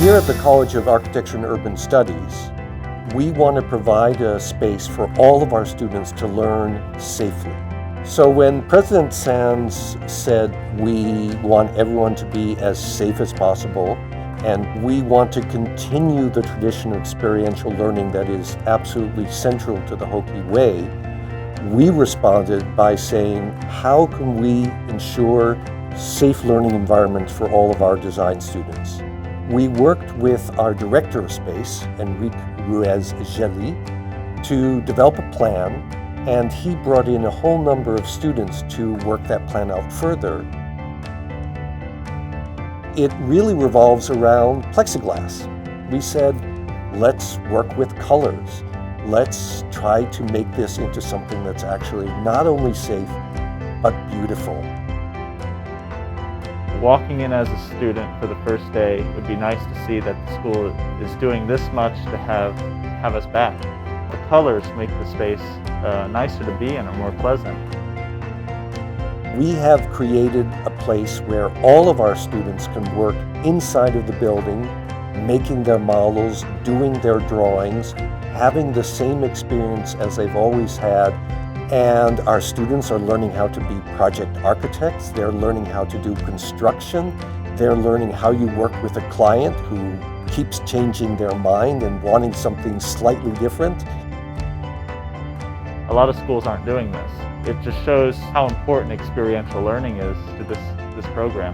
Here at the College of Architecture and Urban Studies, we want to provide a space for all of our students to learn safely. So when President Sands said we want everyone to be as safe as possible, and we want to continue the tradition of experiential learning that is absolutely central to the Hokie Way, we responded by saying, how can we ensure safe learning environments for all of our design students? We worked with our director of space, Enrique Ruiz-Gelli, to develop a plan, and he brought in a whole number of students to work that plan out further. It really revolves around plexiglass. We said, let's work with colors. Let's try to make this into something that's actually not only safe, but beautiful. Walking in as a student for the first day, it would be nice to see that the school is doing this much to have us back. The colors make the space nicer to be in or more pleasant. We have created a place where all of our students can work inside of the building, making their models, doing their drawings, having the same experience as they've always had. And our students are learning how to be project architects, they're learning how to do construction, they're learning how you work with a client who keeps changing their mind and wanting something slightly different. A lot of schools aren't doing this. It just shows how important experiential learning is to this program.